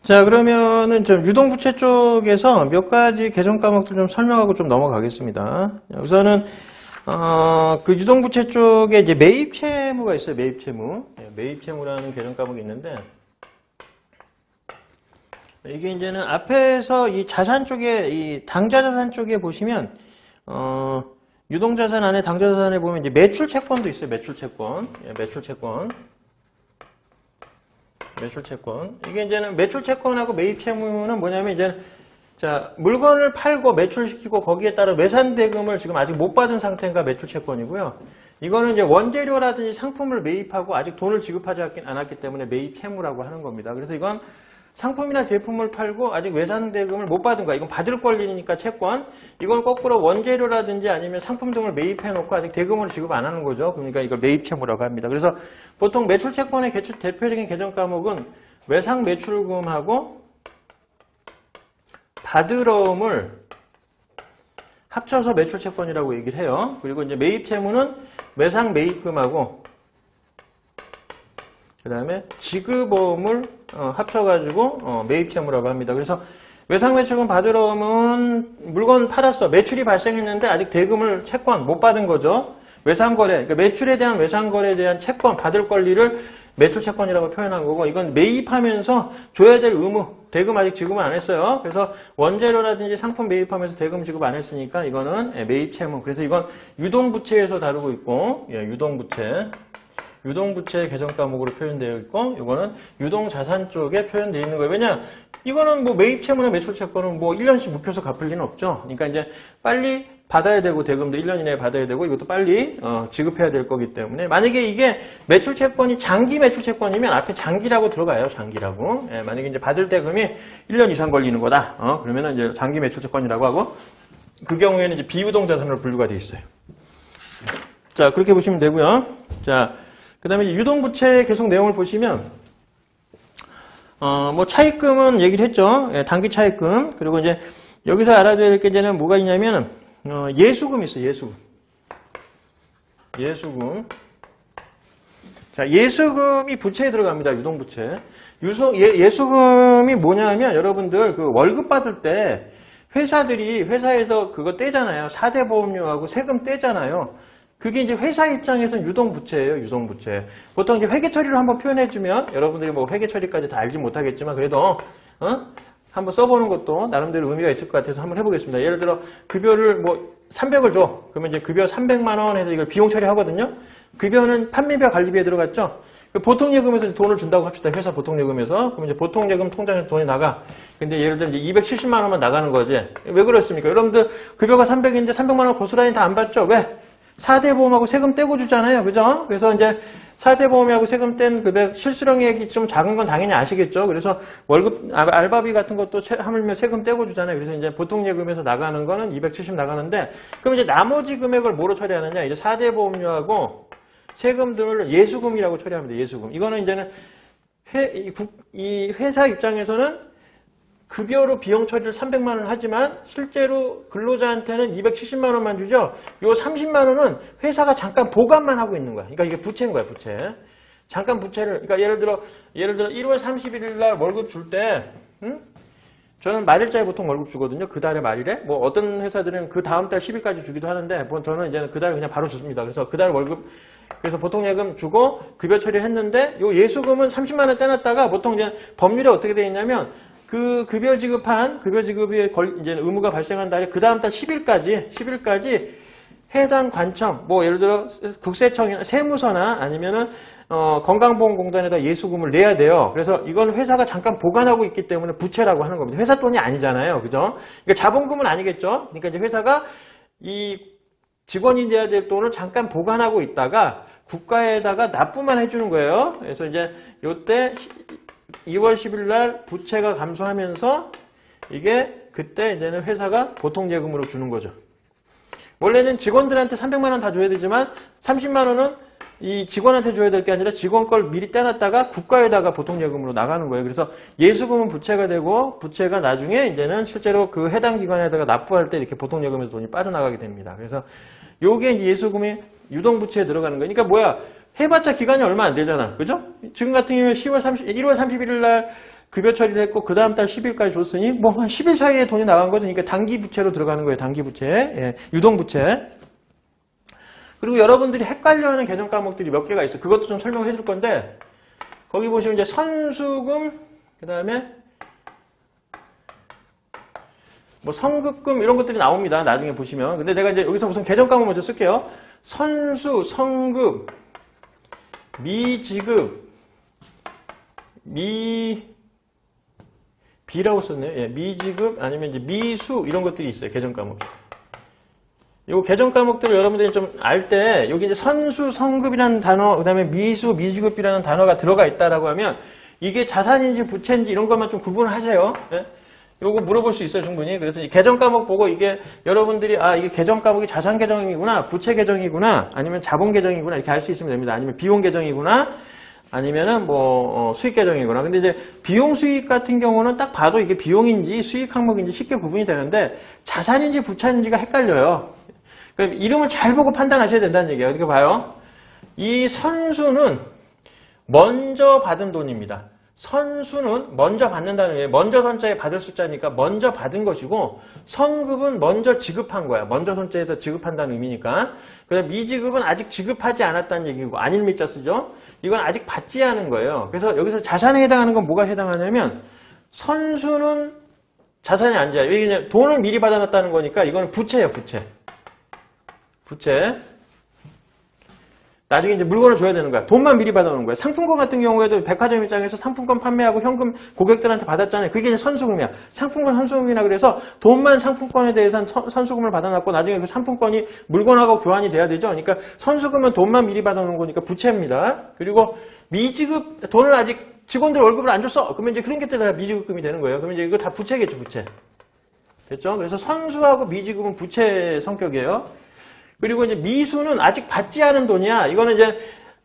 자, 그러면은 좀 유동부채 쪽에서 몇 가지 개정 과목들 좀 설명하고 좀 넘어가겠습니다. 우선은 그 유동부채 쪽에 이제 매입채무가 있어요. 매입채무. 매입채무라는 개정 과목이 있는데 이게 이제는 앞에서 이 자산 쪽에 이 당좌자산 쪽에 보시면 유동자산 안에 당좌자산에 보면 이제 매출채권도 있어요. 매출채권. 매출채권. 매출채권. 이게 이제는 매출채권하고 매입채무는 뭐냐면 이제 자, 물건을 팔고 매출시키고 거기에 따른 외산대금을 지금 아직 못 받은 상태가 매출채권이고요. 이거는 이제 원재료라든지 상품을 매입하고 아직 돈을 지급하지 않았기 때문에 매입채무라고 하는 겁니다. 그래서 이건 상품이나 제품을 팔고 아직 외산대금을 못 받은 거야. 이건 받을 권리니까 채권. 이건 거꾸로 원재료라든지 아니면 상품 등을 매입해놓고 아직 대금을 지급 안 하는 거죠. 그러니까 이걸 매입채무라고 합니다. 그래서 보통 매출채권의 대표적인 개정 과목은 외상매출금하고 받으러움을 합쳐서 매출채권이라고 얘기를 해요. 그리고 이제 매입채무는 외상매입금하고 그 다음에 지급어음을 합쳐가지고 매입채무라고 합니다. 그래서 외상매출금 받으러움은 물건 팔았어. 매출이 발생했는데 아직 대금을 채권 못 받은 거죠. 외상거래, 그러니까 매출에 대한 외상거래에 대한 채권 받을 권리를 매출채권이라고 표현한 거고 이건 매입하면서 줘야 될 의무, 대금 아직 지급을 안 했어요. 그래서 원재료라든지 상품 매입하면서 대금 지급 안 했으니까 이거는 매입채무. 그래서 이건 유동부채에서 다루고 있고 유동부채 개정 과목으로 표현되어 있고 이거는 유동자산 쪽에 표현되어 있는 거예요. 왜냐? 이거는 뭐 매입채무나 매출채권은 뭐 1년씩 묵혀서 갚을 리는 없죠. 그러니까 이제 빨리 받아야 되고 대금도 1년 이내에 받아야 되고 이것도 빨리 지급해야 될 거기 때문에 만약에 이게 매출채권이 장기 매출채권이면 앞에 장기라고 들어가요. 장기라고. 예, 만약에 이제 받을 대금이 1년 이상 걸리는 거다. 그러면은 이제 장기 매출채권이라고 하고 그 경우에는 이제 비유동자산으로 분류가 돼 있어요. 자, 그렇게 보시면 되고요. 자, 그다음에 유동부채 계속 내용을 보시면 뭐 차입금은 얘기를 했죠. 예, 단기 차입금. 그리고 이제 여기서 알아둬야 될 게 이제는 뭐가 있냐면 예수금이 있어요. 예수금. 자, 예수금이 부채에 들어갑니다. 유동부채. 예수금이 뭐냐면 여러분들 그 월급 받을 때 회사에서 그거 떼잖아요. 4대 보험료하고 세금 떼잖아요. 그게 이제 회사 입장에서는 유동부채예요. 유동부채. 보통 이제 회계처리로 한번 표현해주면 여러분들이 뭐 회계처리까지 다 알지 못하겠지만 그래도 한번 써보는 것도 나름대로 의미가 있을 것 같아서 한번 해보겠습니다. 예를 들어 급여를 뭐 300을 줘. 그러면 이제 급여 300만 원 해서 이걸 비용 처리하거든요. 급여는 판매비와 관리비에 들어갔죠. 보통예금에서 돈을 준다고 합시다. 회사 보통예금에서. 그럼 이제 보통예금 통장에서 돈이 나가. 근데 예를 들어 이제 270만 원만 나가는 거지. 왜 그렇습니까? 여러분들 급여가 300인데 300만 원 고스란히 다 안 받죠? 왜? 4대 보험하고 세금 떼고 주잖아요. 그죠? 그래서 이제 4대 보험하고 세금 뗀 금액, 실수령액이 좀 작은 건 당연히 아시겠죠? 그래서 월급, 알바비 같은 것도 하물며 세금 떼고 주잖아요. 그래서 이제 보통예금에서 나가는 거는 270 나가는데, 그럼 이제 나머지 금액을 뭐로 처리하느냐? 이제 4대 보험료하고 세금 등을 예수금이라고 처리합니다. 예수금. 이거는 이제는 이 회사 입장에서는 급여로 비용 처리를 300만 원 하지만 실제로 근로자한테는 270만 원만 주죠. 요 30만 원은 회사가 잠깐 보관만 하고 있는 거야. 그러니까 이게 부채인 거야, 부채. 잠깐 부채를, 그러니까 예를 들어 1월 31일 날 월급 줄 때, 저는 말일자에 보통 월급 주거든요. 그 달에 말일에. 뭐 어떤 회사들은 그 다음 달 10일까지 주기도 하는데, 저는 이제는 그 달 그냥 바로 줬습니다. 그래서 그 달 월급, 그래서 보통 예금 주고 급여 처리를 했는데, 요 예수금은 30만 원 떼놨다가 보통 이제 법률에 어떻게 되어 있냐면, 그 급여 지급의 이제 의무가 발생한 달에 그 다음 달 10일까지 해당 관청, 뭐 예를 들어 국세청이나 세무서나 아니면은 건강보험공단에다 예수금을 내야 돼요. 그래서 이건 회사가 잠깐 보관하고 있기 때문에 부채라고 하는 겁니다. 회사 돈이 아니잖아요, 그죠? 그러니까 자본금은 아니겠죠. 그러니까 이제 회사가 이 직원이 내야 될 돈을 잠깐 보관하고 있다가 국가에다가 납부만 해주는 거예요. 그래서 이제 요때 2월 10일 날 부채가 감소하면서 이게 그때 이제는 회사가 보통예금으로 주는 거죠. 원래는 직원들한테 300만 원 다 줘야 되지만 30만 원은 이 직원한테 줘야 될 게 아니라 직원 걸 미리 떼놨다가 국가에다가 보통예금으로 나가는 거예요. 그래서 예수금은 부채가 되고 부채가 나중에 이제는 실제로 그 해당 기관에다가 납부할 때 이렇게 보통예금에서 돈이 빠져나가게 됩니다. 그래서 요게 이제 예수금이 유동부채에 들어가는 거예요. 그러니까 뭐야? 해봤자 기간이 얼마 안 되잖아. 그죠? 지금 같은 경우에 1월 31일 날 급여 처리를 했고 그 다음 달 10일까지 줬으니 뭐 한 10일 사이에 돈이 나간 거죠. 그러니까 단기 부채로 들어가는 거예요. 단기 부채, 예, 유동 부채. 그리고 여러분들이 헷갈려하는 개정 과목들이 몇 개가 있어요. 그것도 좀 설명을 해줄 건데 거기 보시면 이제 선수금, 그 다음에 뭐 성급금 이런 것들이 나옵니다. 나중에 보시면. 근데 내가 이제 여기서 우선 개정 과목 먼저 쓸게요. 선수, 성급, 미지급, 비라고 썼네요. 예, 미지급 아니면 이제 미수 이런 것들이 있어요. 개정 과목. 요 개정 과목들을 여러분들이 좀 알 때 여기 이제 선수, 성급이라는 단어, 그다음에 미수, 미지급이라는 단어가 들어가 있다라고 하면 이게 자산인지 부채인지 이런 것만 좀 구분하세요. 예? 요거 물어볼 수 있어요, 충분히. 그래서 이 개정 과목 보고 이게 여러분들이 이게 개정 과목이 자산 계정이구나, 부채 계정이구나, 아니면 자본 계정이구나 이렇게 알 수 있으면 됩니다. 아니면 비용 계정이구나, 아니면은 뭐 수익 계정이구나. 근데 이제 비용 수익 같은 경우는 딱 봐도 이게 비용인지 수익 항목인지 쉽게 구분이 되는데 자산인지 부채인지가 헷갈려요. 그러니까 이름을 잘 보고 판단하셔야 된다는 얘기예요. 이렇게 봐요. 이 선수는 먼저 받은 돈입니다. 선수는 먼저 받는다는 얘기예요. 먼저 선자에 받을 숫자니까 먼저 받은 것이고 성급은 먼저 지급한 거야. 먼저 선자에서 지급한다는 의미니까. 그다음 미지급은 아직 지급하지 않았다는 얘기고 안일미자 쓰죠. 이건 아직 받지 않은 거예요. 그래서 여기서 자산에 해당하는 건 뭐가 해당하냐면 선수는 자산이 안 돼요. 왜냐면 돈을 미리 받아놨다는 거니까 이거는 부채예요. 부채. 나중에 이제 물건을 줘야 되는 거야. 돈만 미리 받아놓은 거야. 상품권 같은 경우에도 백화점 입장에서 상품권 판매하고 현금 고객들한테 받았잖아요. 그게 이제 선수금이야. 상품권 선수금이나 그래서 돈만 상품권에 대해서는 선수금을 받아놨고 나중에 그 상품권이 물건하고 교환이 돼야 되죠. 그러니까 선수금은 돈만 미리 받아놓은 거니까 부채입니다. 그리고 미지급, 돈을 아직 직원들 월급을 안 줬어. 그러면 이제 그런 게 다 미지급금이 되는 거예요. 그러면 이제 이거 다 부채겠죠, 부채. 됐죠? 그래서 선수하고 미지급은 부채 성격이에요. 그리고 이제 미수는 아직 받지 않은 돈이야. 이거는 이제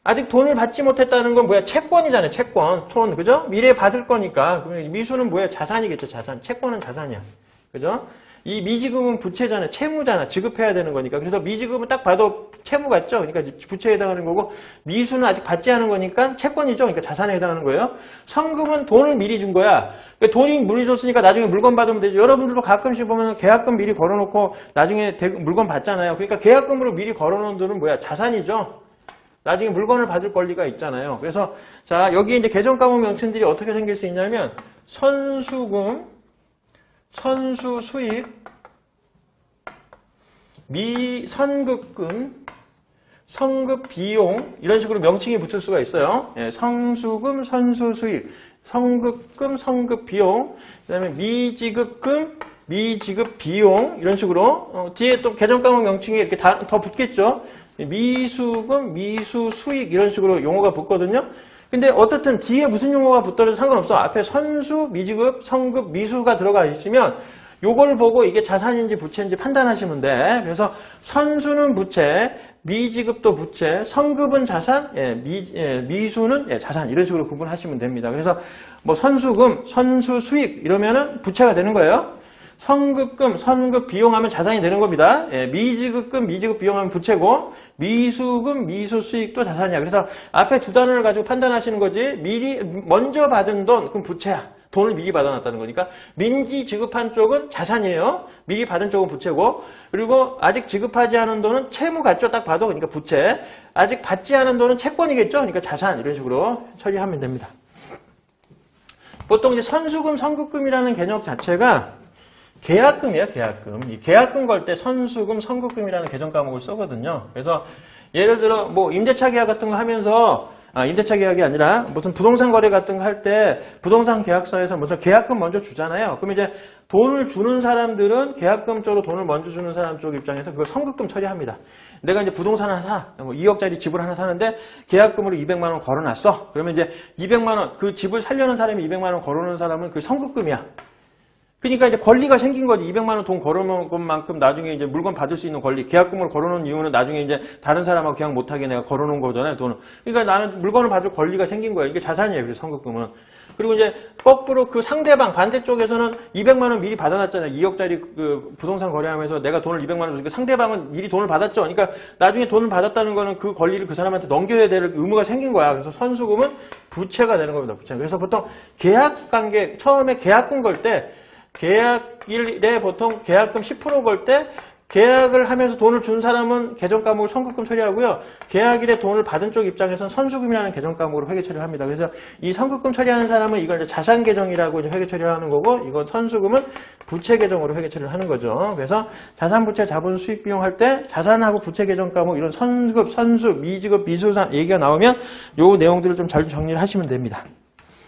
아직 돈을 받지 못했다는 건 뭐야? 채권이잖아요. 채권. 돈. 그죠? 미래에 받을 거니까. 그러면 미수는 뭐야? 자산이겠죠. 자산. 채권은 자산이야. 그죠? 이 미지급은 부채잖아요. 채무잖아. 지급해야 되는 거니까. 그래서 미지급은 딱 봐도 채무 같죠? 그러니까 부채에 해당하는 거고 미수는 아직 받지 않은 거니까 채권이죠. 그러니까 자산에 해당하는 거예요. 성급은 돈을 미리 준 거야. 그러니까 돈이 미리 줬으니까 나중에 물건 받으면 되죠. 여러분들도 가끔씩 보면 계약금 미리 걸어놓고 나중에 물건 받잖아요. 그러니까 계약금으로 미리 걸어놓은 돈은 뭐야? 자산이죠. 나중에 물건을 받을 권리가 있잖아요. 그래서 자 여기 이제 개정 과목 명칭들이 어떻게 생길 수 있냐면 선수금, 선수 수익, 선급금, 성급 비용 이런 식으로 명칭이 붙을 수가 있어요. 예, 성수금, 선수 수익, 성급금, 성급 비용, 그다음에 미지급금, 미지급 비용 이런 식으로 뒤에 또 개정 과목 명칭이 이렇게 더 붙겠죠. 미수금, 미수 수익 이런 식으로 용어가 붙거든요. 근데 어떻든 뒤에 무슨 용어가 붙더라도 상관없어. 앞에 선수, 미지급, 성급, 미수가 들어가 있으면 요걸 보고 이게 자산인지 부채인지 판단하시면 돼. 그래서 선수는 부채, 미지급도 부채, 성급은 자산, 미수는 자산 이런 식으로 구분하시면 됩니다. 그래서 뭐 선수금, 선수 수익 이러면은 부채가 되는 거예요. 성급금, 선급 비용하면 자산이 되는 겁니다. 미지급금, 미지급 비용하면 부채고 미수금, 미수 수익도 자산이야. 그래서 앞에 두 단어를 가지고 판단하시는 거지. 미리 먼저 받은 돈, 그럼 부채야. 돈을 미리 받아놨다는 거니까 민지 지급한 쪽은 자산이에요. 미리 받은 쪽은 부채고 그리고 아직 지급하지 않은 돈은 채무 같죠. 딱 봐도 그러니까 부채. 아직 받지 않은 돈은 채권이겠죠. 그러니까 자산 이런 식으로 처리하면 됩니다. 보통 이제 선수금, 성급금이라는 개념 자체가 계약금이에요. 계약금. 이 계약금 걸 때 선수금, 성급금이라는 개정 과목을 쓰거든요. 그래서 예를 들어 뭐 임대차 계약 같은 거 하면서 임대차 계약이 아니라 무슨 부동산 거래 같은 거 할 때 부동산 계약서에서 먼저 계약금 먼저 주잖아요. 그럼 이제 돈을 주는 사람들은 계약금 쪽으로 돈을 먼저 주는 사람 쪽 입장에서 그걸 성급금 처리합니다. 내가 이제 부동산 하나 사, 뭐 2억짜리 집을 하나 사는데 계약금으로 200만 원 걸어놨어. 그러면 이제 200만 원, 그 집을 살려는 사람이 200만 원 걸어놓은 사람은 그 성급금이야. 그러니까 이제 권리가 생긴 거지. 200만 원 돈 걸어놓은 것만큼 나중에 이제 물건 받을 수 있는 권리. 계약금을 걸어놓은 이유는 나중에 이제 다른 사람하고 계약 못하게 내가 걸어놓은 거잖아요. 돈은. 그러니까 나는 물건을 받을 권리가 생긴 거예요. 이게 자산이에요. 그래서 성급금은. 그리고 이제 거꾸로 그 상대방 반대쪽에서는 200만 원 미리 받아놨잖아요. 2억짜리 그 부동산 거래하면서 내가 돈을 200만 원 주니까 상대방은 미리 돈을 받았죠. 그러니까 나중에 돈을 받았다는 거는 그 권리를 그 사람한테 넘겨야 될 의무가 생긴 거야. 그래서 선수금은 부채가 되는 겁니다. 부채. 그래서 보통 계약 관계 처음에 계약금 걸 때 계약일에 보통 계약금 10% 걸 때 계약을 하면서 돈을 준 사람은 계정과목을 선급금 처리하고요. 계약일에 돈을 받은 쪽 입장에서는 선수금이라는 계정과목으로 회계 처리를 합니다. 그래서 이 선급금 처리하는 사람은 이걸 이제 자산 계정이라고 이제 회계 처리를 하는 거고, 이건 선수금은 부채 계정으로 회계 처리를 하는 거죠. 그래서 자산, 부채, 자본, 수익, 비용 할 때 자산하고 부채 계정 과목 이런 선급, 선수, 미지급, 미수산 얘기가 나오면 요 내용들을 좀 잘 정리를 하시면 됩니다.